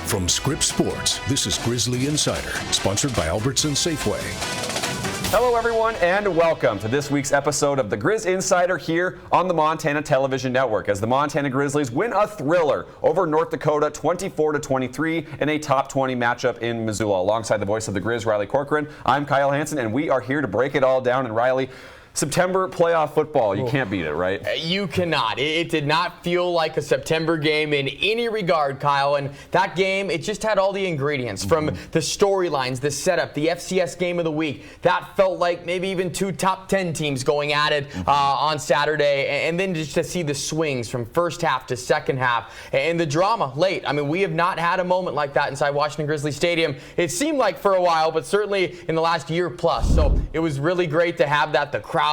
From Scripps Sports, this is Grizzly Insider, sponsored by Albertson Safeway. Hello, everyone, and welcome to this week's episode of the Griz Insider here on the Montana Television Network, as the Montana Grizzlies win a thriller over North Dakota 24-23 in a top 20 matchup in Missoula. Alongside the voice of the Griz, Riley Corcoran, I'm Kyle Hansen, and we are here to break it all down. And Riley, September playoff football, you can't beat it, right? You cannot. It did not feel like a September game in any regard, Kyle. And that game, it just had all the ingredients from the storylines, the setup, the FCS game of the week. That felt like maybe even two top 10 teams going at it on Saturday. And then just to see the swings from first half to second half and the drama late. I mean, we have not had a moment like that inside Washington Grizzly Stadium. It seemed like for a while, but certainly in the last year plus. So it was really great to have that. The crowd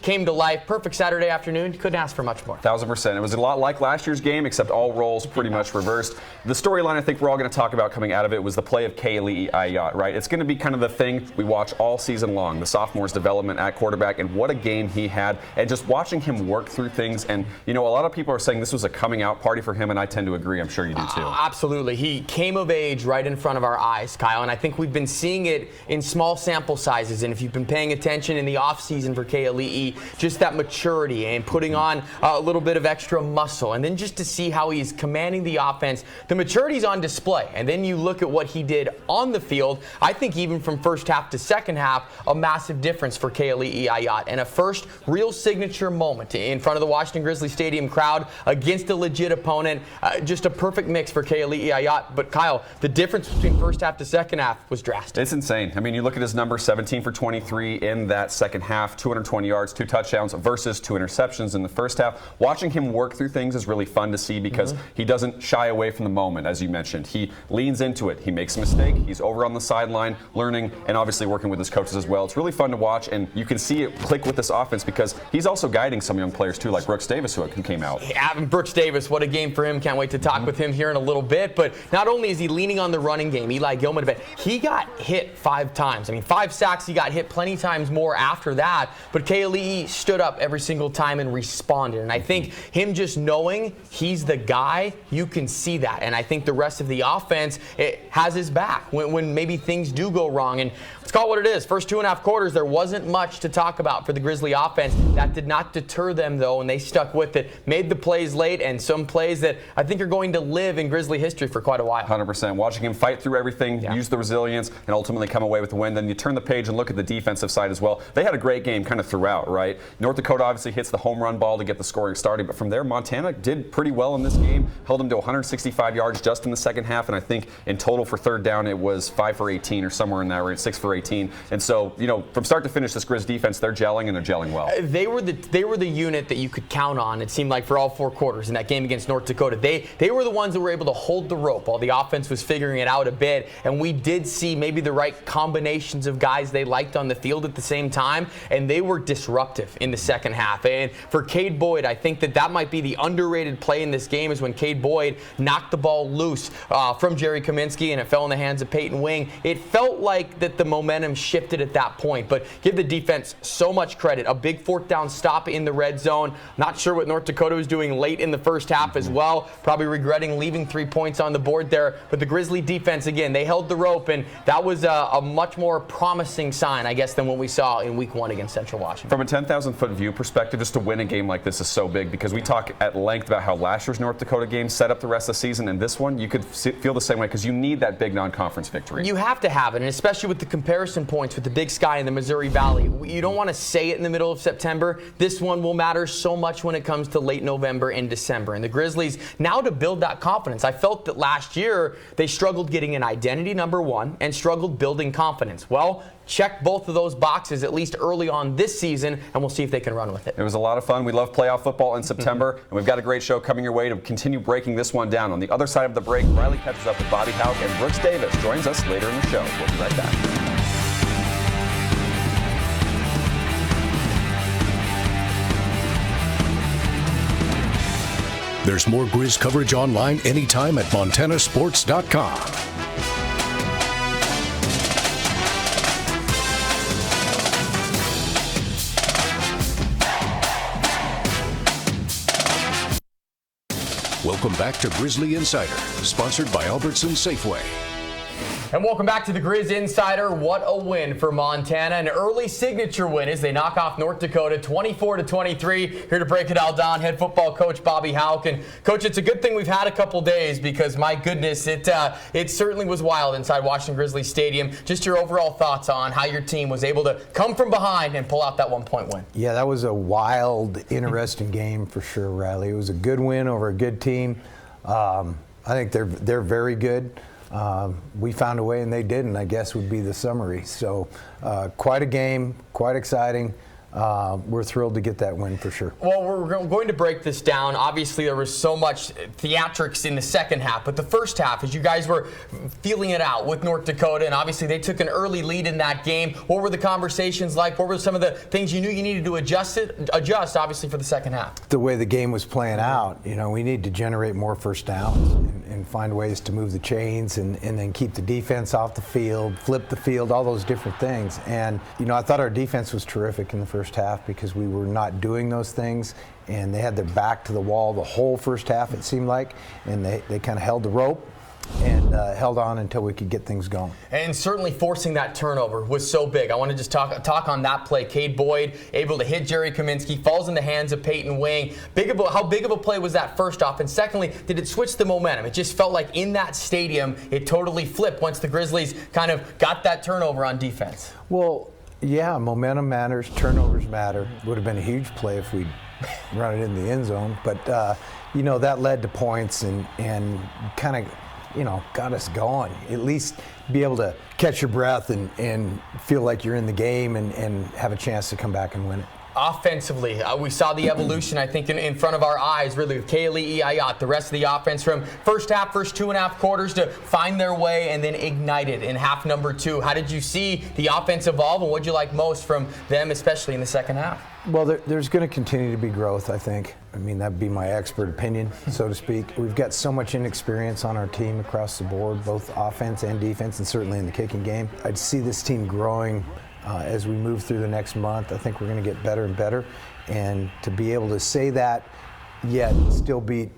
came to life. Perfect Saturday afternoon. Couldn't ask for much more. 1,000%. It was a lot like last year's game, except all roles pretty much reversed. The storyline I think we're all going to talk about coming out of it was the play of Kaylee Aiyot, right? It's going to be kind of the thing we watch all season long, the sophomore's development at quarterback, and what a game he had. And just watching him work through things. And, you know, a lot of people are saying this was a coming out party for him, and I tend to agree. I'm sure you do too. Absolutely. He came of age right in front of our eyes, Kyle, and I think we've been seeing it in small sample sizes. And if you've been paying attention in the offseason for Kaylee, just that maturity and putting on a little bit of extra muscle, and then just to see how he's commanding the offense, the maturity's on display. And then you look at what he did on the field. I think even from first half to second half, a massive difference for Kaylee Aiyot, and a first real signature moment in front of the Washington Grizzly Stadium crowd against a legit opponent. Just a perfect mix for Kaylee Aiyot. But Kyle, the difference between first half to second half was drastic. It's insane. I mean, you look at his numbers, 17 for 23 in that second half, 220 yards, 2 touchdowns versus 2 interceptions in the first half. Watching him work through things is really fun to see because he doesn't shy away from the moment, as you mentioned. He leans into it. He makes a mistake. He's over on the sideline learning and obviously working with his coaches as well. It's really fun to watch, and you can see it click with this offense because he's also guiding some young players too, like Brooks Davis, who came out. Yeah, Brooks Davis, what a game for him. Can't wait to talk with him here in a little bit. But not only is he leaning on the running game, Eli Gilman, but he got hit 5 times. I mean, 5 sacks. He got hit plenty times more after that. But Kaylee stood up every single time and responded. And I think him just knowing he's the guy, you can see that. And I think the rest of the offense, it has his back when maybe things do go wrong. And let's call it what it is. First 2.5 quarters, there wasn't much to talk about for the Grizzly offense. That did not deter them, though, and they stuck with it. Made the plays late, and some plays that I think are going to live in Grizzly history for quite a while. 100%. Watching him fight through everything, use the resilience, and ultimately come away with the win. Then you turn the page and look at the defensive side as well. They had a great game kind of throughout, right? North Dakota obviously hits the home run ball to get the scoring started, but from there, Montana did pretty well in this game, held them to 165 yards just in the second half, and I think in total for third down, it was 5 for 18 or somewhere in that range, 6 for 18. And so, you know, from start to finish, this Griz defense, they're gelling, and they're gelling well. They were the unit that you could count on, it seemed like, for all 4 quarters in that game against North Dakota. They were the ones that were able to hold the rope while the offense was figuring it out a bit, and we did see maybe the right combinations of guys they liked on the field at the same time, and they were disruptive in the second half. And for Cade Boyd, I think that might be the underrated play in this game, is when Cade Boyd knocked the ball loose from Jerry Kaminsky, and it fell in the hands of Peyton Wing. It felt like that the momentum shifted at that point, but give the defense so much credit. A big 4th down stop in the red zone. Not sure what North Dakota was doing late in the first half as well. Probably regretting leaving 3 points on the board there. But the Grizzly defense, again, they held the rope, and that was a much more promising sign, I guess, than what we saw in Week 1 against Central Washington. From a 10,000-foot view perspective, just to win a game like this is so big because we talk at length about how last year's North Dakota game set up the rest of the season, and this one, you could feel the same way because you need that big non-conference victory. You have to have it, and especially with the comparison points with the Big Sky and the Missouri Valley. You don't want to say it in the middle of September. This one will matter so much when it comes to late November and December. And the Grizzlies, now to build that confidence. I felt that last year they struggled getting an identity, number one, and struggled building confidence. Well, check both of those boxes at least early on this season, and we'll see if they can run with it. It was a lot of fun. We love playoff football in September, and we've got a great show coming your way to continue breaking this one down. On the other side of the break, Riley catches up with Bobby Hauck, and Brooks Davis joins us later in the show. We'll be right back. There's more Griz coverage online anytime at montanasports.com. Welcome back to Grizzly Insider, sponsored by Albertsons Safeway. And welcome back to the Griz Insider. What a win for Montana. An early signature win as they knock off North Dakota 24-23. Here to break it all down, head football coach Bobby Hauck. And Coach, it's a good thing we've had a couple days because, my goodness, it certainly was wild inside Washington Grizzlies Stadium. Just your overall thoughts on how your team was able to come from behind and pull out that 1-point win. Yeah, that was a wild, interesting game for sure, Riley. It was a good win over a good team. I think they're very good. We found a way and they didn't, I guess would be the summary. So quite a game, quite exciting. We're thrilled to get that win for sure. Well, we're going to break this down. Obviously, there was so much theatrics in the second half, but the first half, as you guys were feeling it out with North Dakota, and obviously they took an early lead in that game. What were the conversations like? What were some of the things you knew you needed to adjust, obviously, for the second half? The way the game was playing out, we need to generate more first downs and find ways to move the chains and then keep the defense off the field, flip the field, all those different things. And, I thought our defense was terrific in the first half because we were not doing those things, and they had their back to the wall the whole first half, it seemed like, and they kind of held the rope and held on until we could get things going. And certainly forcing that turnover was so big. I want to just talk on that play. Cade Boyd able to hit Jerry Kaminsky, falls in the hands of Peyton Wing. How big of a play was that first off? And secondly, did it switch the momentum? It just felt like in that stadium, it totally flipped once the Grizzlies kind of got that turnover on defense. Well, yeah, momentum matters, turnovers matter. Would have been a huge play if we'd run it in the end zone. But, that led to points and kind of, got us going. At least be able to catch your breath and feel like you're in the game and have a chance to come back and win it. Offensively, we saw the evolution, I think, in front of our eyes, really, with Kaylee Ayat, the rest of the offense from first 2.5 quarters to find their way and then ignite it in half number 2. How did you see the offense evolve, and what did you like most from them, especially in the second half? Well, there's going to continue to be growth, I think. That'd be my expert opinion, so to speak. We've got so much inexperience on our team across the board, both offense and defense, and certainly in the kicking game. I'd see this team growing as we move through the next month. I think we're going to get better and better. And to be able to say that, yet still beat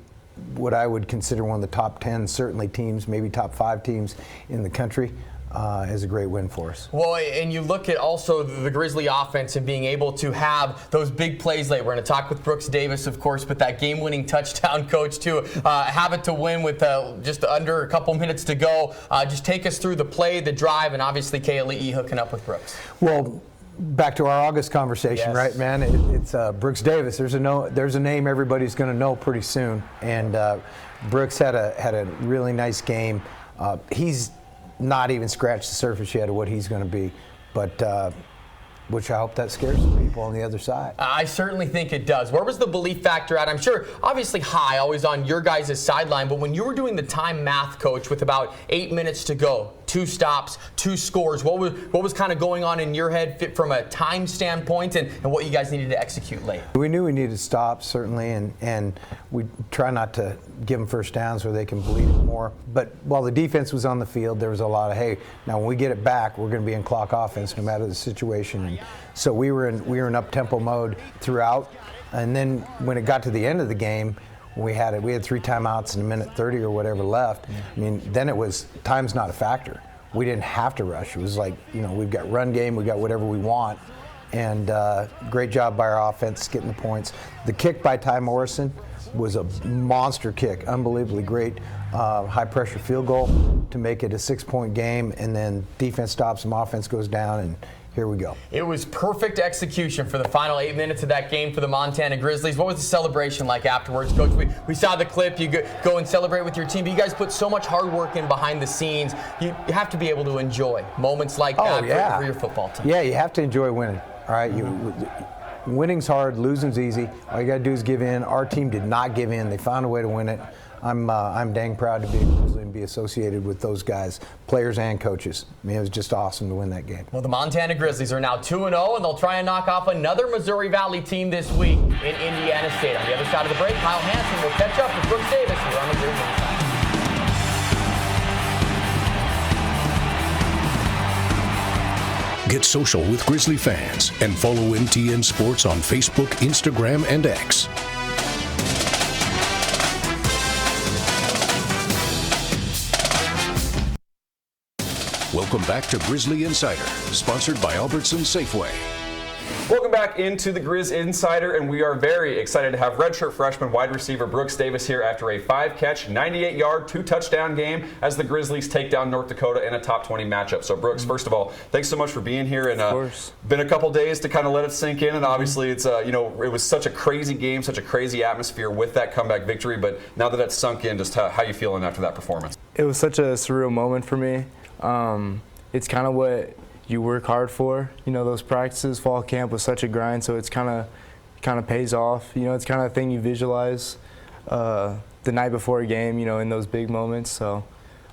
what I would consider one of the top 10, certainly teams, maybe top 5 teams in the country, is a great win for us. Well, and you look at also the Grizzly offense and being able to have those big plays late. We're going to talk with Brooks Davis, of course, but that game-winning touchdown, Coach, to have it to win with just under a couple minutes to go. Just take us through the play, the drive, and obviously Kaylee hooking up with Brooks. Well, back to our August conversation, yes. Right, man? It's Brooks Davis. There's a name everybody's going to know pretty soon, and Brooks had a really nice game. He's not even scratched the surface yet of what he's going to be, but which I hope that scares some people on the other side. I certainly think it does. Where was the belief factor at? I'm sure, obviously high, always on your guys' sideline, but when you were doing the time math, Coach, with about 8 minutes to go, 2 stops, 2 scores, what was kind of going on in your head from a time standpoint and what you guys needed to execute late? We knew we needed stops, certainly, and we try not to give them first downs where they can bleed it more. But while the defense was on the field, there was a lot of, hey, now when we get it back, we're going to be in clock offense no matter the situation. And so we were in up-tempo mode throughout. And then when it got to the end of the game, we had 3 timeouts and 1:30 or whatever left. Then it was, time's not a factor. We didn't have to rush. It was like, we've got run game, we've got whatever we want. And great job by our offense getting the points. The kick by Ty Morrison was a monster kick, unbelievably great. High pressure field goal to make it a 6-point game, and then defense stops them, offense goes down, and here we go. It was perfect execution for the final 8 minutes of that game for the Montana Grizzlies. What was the celebration like afterwards, Coach? We saw the clip. You go and celebrate with your team, but you guys put so much hard work in behind the scenes. You have to be able to enjoy moments like that for your football team. Yeah, you have to enjoy winning. All right, winning's hard, losing's easy. All you got to do is give in. Our team did not give in. They found a way to win it. I'm dang proud to be a Grizzly and be associated with those guys, players and coaches. It was just awesome to win that game. Well, the Montana Grizzlies are now 2-0, and they'll try and knock off another Missouri Valley team this week in Indiana State. On the other side of the break, Kyle Hansen will catch up with Brooks Davis here on the Griz Insider. Get social with Grizzly fans and follow MTN Sports on Facebook, Instagram, and X. Welcome back to Grizzly Insider, sponsored by Albertson Safeway. Welcome back into the Griz Insider, and we are very excited to have redshirt freshman wide receiver Brooks Davis here after a 5-catch, 98-yard, 2-touchdown game as the Grizzlies take down North Dakota in a top 20 matchup. So, Brooks, first of all, thanks so much for being here. And of course. Been a couple days to kind of let it sink in, and obviously it's it was such a crazy game, such a crazy atmosphere with that comeback victory. But now that it's sunk in, just how you feeling after that performance? It was such a surreal moment for me. It's kind of what you work hard for. Those practices, fall camp was such a grind, so it's kind of pays off. It's kind of a thing you visualize the night before a game, in those big moments. So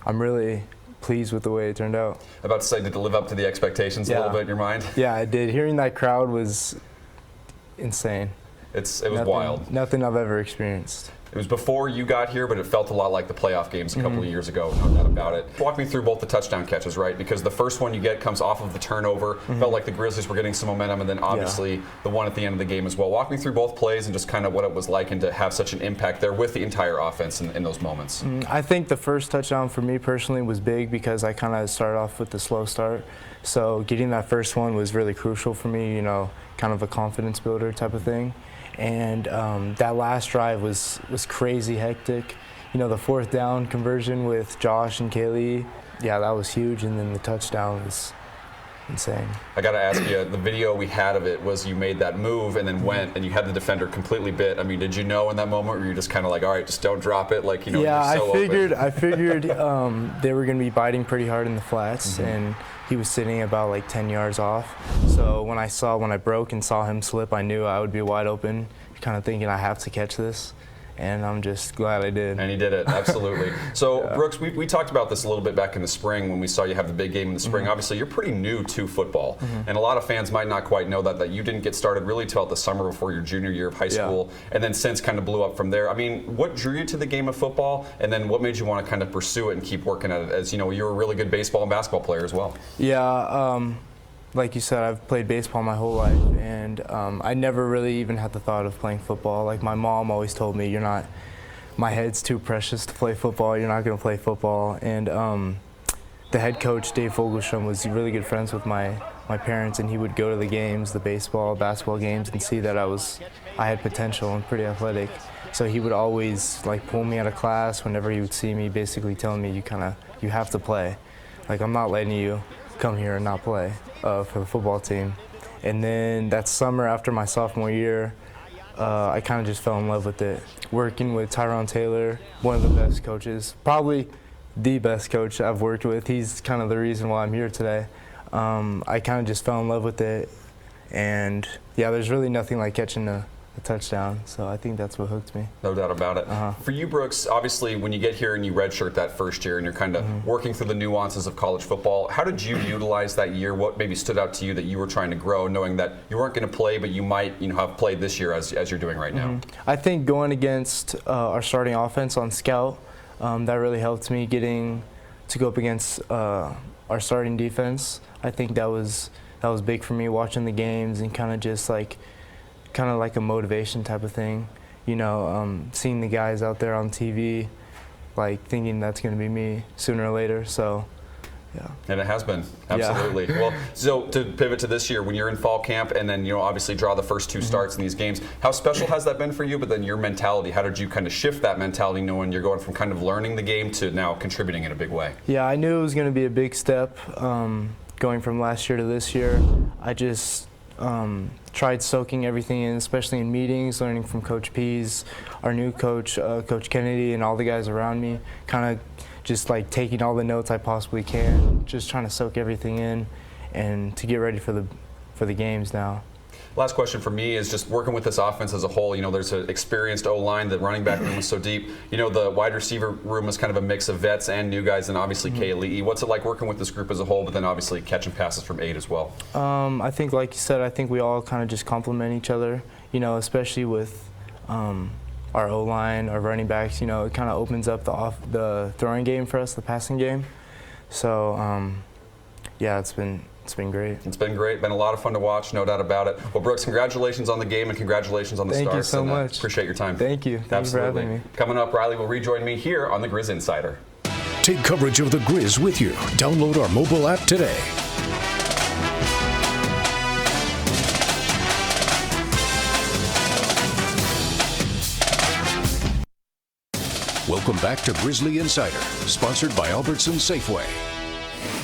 I'm really pleased with the way it turned out. About to say, did it live up to the expectations a little bit in your mind? Yeah, it did. Hearing that crowd was insane. It was wild. Nothing I've ever experienced. It was before you got here, but it felt a lot like the playoff games a couple of years ago, no doubt about it. Walk me through both the touchdown catches, right? Because the first one you get comes off of the turnover. Felt like the Grizzlies were getting some momentum, and then obviously the one at the end of the game as well. Walk me through both plays and just kind of what it was like and to have such an impact there with the entire offense in those moments. I think the first touchdown for me personally was big because I kind of started off with the slow start. So getting that first one was really crucial for me, kind of a confidence builder type of thing. And that last drive was crazy hectic. The fourth down conversion with Josh and Kaylee, that was huge. And then the touchdown was insane. I got to ask you, the video we had of it was you made that move and then went and you had the defender completely bit. I mean, did you know in that moment, or were you just kind of like, all right, just don't drop it? Like, yeah, you're so I figured they were going to be biting pretty hard in the flats, and he was sitting about like 10 yards off. So when I broke and saw him slip, I knew I would be wide open, kind of thinking I have to catch this. And I'm just glad I did. And he did it, absolutely. So, Brooks, we talked about this a little bit back in the spring when we saw you have the big game in the spring. Obviously, you're pretty new to football, and a lot of fans might not quite know that you didn't get started really till the summer before your junior year of high school, and then since kind of blew up from there. I mean, what drew you to the game of football, and then what made you want to kind of pursue it and keep working at it? As you're a really good baseball and basketball player as well. Yeah. Like you said, I've played baseball my whole life, and I never really even had the thought of playing football. Like my mom always told me, my head's too precious to play football, you're not going to play football. And the head coach, Dave Fogelstrom, was really good friends with my parents, and he would go to the games, the baseball, basketball games, and see that I had potential and pretty athletic. So he would always pull me out of class whenever he would see me, basically telling me, you have to play. Like, I'm not letting you come here and not play for the football team. And then that summer after my sophomore year, I kind of just fell in love with it. Working with Tyrone Taylor, one of the best coaches, probably the best coach I've worked with. He's kind of the reason why I'm here today. I kind of just fell in love with it. And there's really nothing like catching a touchdown, so I think that's what hooked me. No doubt about it. For you, Brooks, obviously when you get here and you redshirt that first year and you're kind of working through the nuances of college football, how did you utilize that year? What maybe stood out to you that you were trying to grow, knowing that you weren't going to play, but you might have played this year as you're doing right now? I think going against our starting offense on scout, that really helped me getting to go up against our starting defense. I think that was big for me, watching the games and kind of just like a motivation type of thing, seeing the guys out there on TV, thinking that's going to be me sooner or later. So, yeah. And it has been, absolutely. Well, so to pivot to this year, when you're in fall camp and then obviously draw the first two starts in these games, how special has that been for you? But then your mentality, how did you kind of shift that mentality, knowing you're going from kind of learning the game to now contributing in a big way? Yeah, I knew it was going to be a big step going from last year to this year. I just tried soaking everything in, especially in meetings, learning from Coach Pease, our new coach, Coach Kennedy, and all the guys around me, kind of just taking all the notes I possibly can, just trying to soak everything in and to get ready for the games now. Last question for me is just working with this offense as a whole. There's an experienced O-line. The running back room is so deep. The wide receiver room is kind of a mix of vets and new guys, and obviously Kaylee. What's it like working with this group as a whole, but then obviously catching passes from 8 as well? I think, like you said, I think we all kind of just complement each other, especially with our O-line, our running backs. It kind of opens up the throwing game for us, the passing game. So, it's been great. It's been great. Been a lot of fun to watch, no doubt about it. Well, Brooks, congratulations on the game and congratulations on the start. Thank you so much. Appreciate your time. Thank you. Thank you for having me. Coming up, Riley will rejoin me here on the Griz Insider. Take coverage of the Griz with you. Download our mobile app today. Welcome back to Grizzly Insider, sponsored by Albertson Safeway.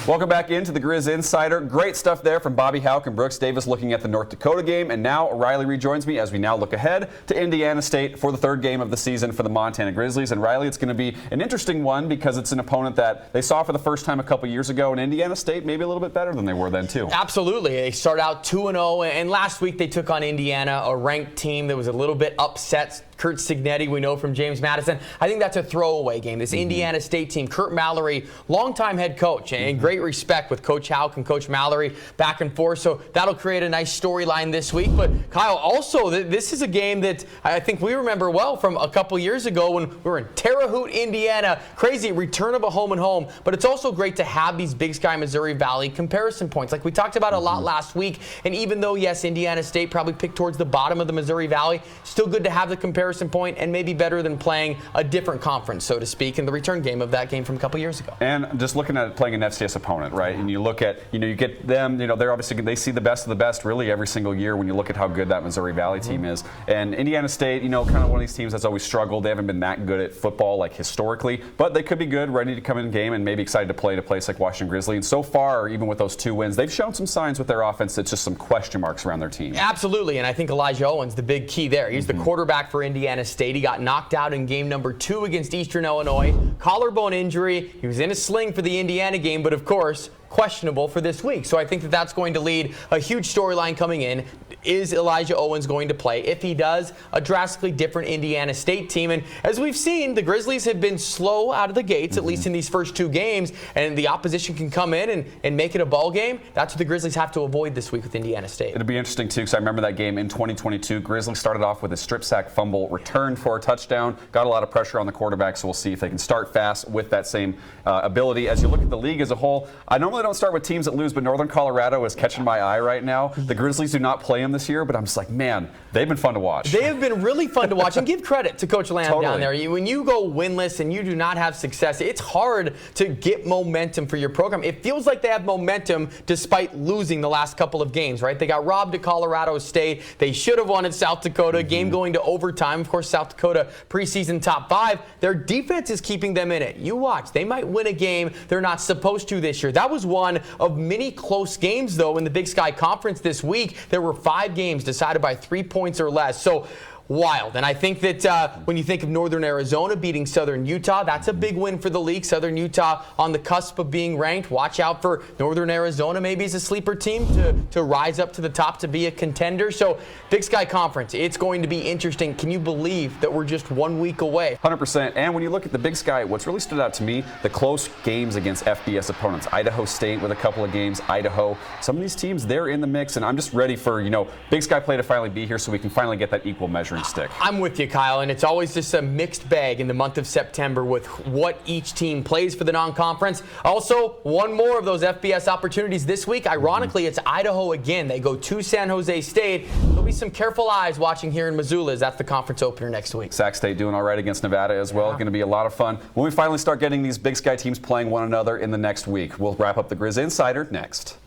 Welcome back into the Griz Insider. Great stuff there from Bobby Hauck and Brooks Davis looking at the North Dakota game. And now Riley rejoins me as we now look ahead to Indiana State for the third game of the season for the Montana Grizzlies. And Riley, it's going to be an interesting one because it's an opponent that they saw for the first time a couple years ago. And Indiana State maybe a little bit better than they were then, too. Absolutely. They start out 2-0. And last week they took on Indiana, a ranked team that was a little bit upset. Kurt Signetti, we know from James Madison. I think that's a throwaway game. This Indiana State team, Kurt Mallory, longtime head coach, and great respect with Coach Hauck and Coach Mallory back and forth. So that'll create a nice storyline this week. But Kyle, also, this is a game that I think we remember well from a couple years ago when we were in Terre Haute, Indiana. Crazy return of a home and home. But it's also great to have these Big Sky, Missouri Valley comparison points. Like we talked about a lot last week. And even though, yes, Indiana State probably picked towards the bottom of the Missouri Valley, still good to have the comparison point and maybe better than playing a different conference, so to speak, in the return game of that game from a couple years ago. And just looking at playing an FCS opponent, right? And you look at, you get them, they're obviously, they see the best of the best really every single year when you look at how good that Missouri Valley team is. And Indiana State, kind of one of these teams that's always struggled. They haven't been that good at football, like historically, but they could be good, ready to come in game and maybe excited to play at a place like Washington Grizzly. And so far, even with those 2 wins, they've shown some signs with their offense that's just some question marks around their team. Absolutely, and I think Elijah Owens, the big key there. He's the quarterback for Indiana State. He got knocked out in game number 2 against Eastern Illinois. Collarbone injury. He was in a sling for the Indiana game, but of course, questionable for this week. So I think that's going to lead a huge storyline coming in. Is Elijah Owens going to play? If he does, a drastically different Indiana State team. And as we've seen, the Grizzlies have been slow out of the gates, at least in these first 2 games, and the opposition can come in and make it a ball game. That's what the Grizzlies have to avoid this week with Indiana State. It'll be interesting, too, because I remember that game in 2022. Grizzlies started off with a strip sack fumble, returned for a touchdown, got a lot of pressure on the quarterback, so we'll see if they can start fast with that same ability. As you look at the league as a whole, I normally don't start with teams that lose, but Northern Colorado is catching my eye right now. The Grizzlies do not play them this year, but I'm just like, man, they've been fun to watch. They have been really fun to watch, and give credit to Coach Lamb down there. When you go winless and you do not have success, it's hard to get momentum for your program. It feels like they have momentum despite losing the last couple of games, right? They got robbed at Colorado State. They should have won at South Dakota, game going to overtime. Of course, South Dakota preseason top 5. Their defense is keeping them in it. You watch. They might win a game they're not supposed to this year. That was one of many close games, though, in the Big Sky Conference this week. There were 5 games decided by 3 points or less. So wild. And I think that when you think of Northern Arizona beating Southern Utah, that's a big win for the league. Southern Utah on the cusp of being ranked. Watch out for Northern Arizona maybe as a sleeper team to rise up to the top to be a contender. So Big Sky Conference, it's going to be interesting. Can you believe that we're just 1 week away? 100%. And when you look at the Big Sky, what's really stood out to me, the close games against FBS opponents. Idaho State with a couple of games, Idaho. Some of these teams, they're in the mix, and I'm just ready for, Big Sky play to finally be here so we can finally get that equal measure. Stick. I'm with you, Kyle, and it's always just a mixed bag in the month of September with what each team plays for the non-conference. Also, one more of those FBS opportunities this week. Ironically, it's Idaho again. They go to San Jose State. There'll be some careful eyes watching here in Missoula as that's the conference opener next week. Sac State doing all right against Nevada as well. Going to be a lot of fun when we finally start getting these Big Sky teams playing one another in the next week. We'll wrap up the Griz Insider next.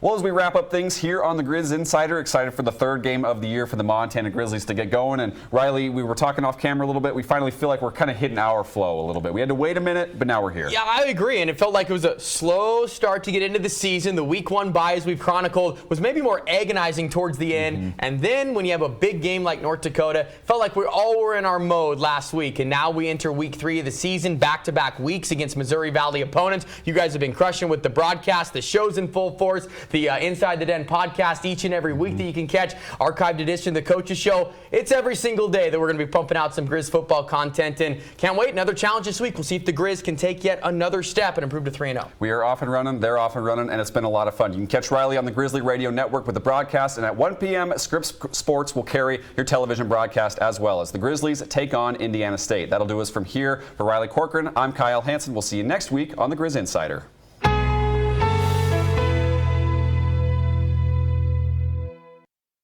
Well, as we wrap up things here on the Griz Insider, excited for the third game of the year for the Montana Grizzlies to get going. And Riley, we were talking off camera a little bit. We finally feel like we're kind of hitting our flow a little bit. We had to wait a minute, but now we're here. Yeah, I agree. And it felt like it was a slow start to get into the season. The week 1 bye, as we've chronicled, was maybe more agonizing towards the end. And then when you have a big game like North Dakota, felt like we all were in our mode last week. And now we enter week 3 of the season, back-to-back weeks against Missouri Valley opponents. You guys have been crushing with the broadcast. The show's in full force. The Inside the Den podcast each and every week that you can catch. Archived edition of the Coaches Show. It's every single day that we're going to be pumping out some Griz football content. And can't wait. Another challenge this week. We'll see if the Griz can take yet another step and improve to 3-0. We are off and running. They're off and running. And it's been a lot of fun. You can catch Riley on the Grizzly Radio Network with the broadcast. And at 1 p.m., Scripps Sports will carry your television broadcast as well as the Grizzlies take on Indiana State. That'll do us from here. For Riley Corcoran, I'm Kyle Hansen. We'll see you next week on the Griz Insider.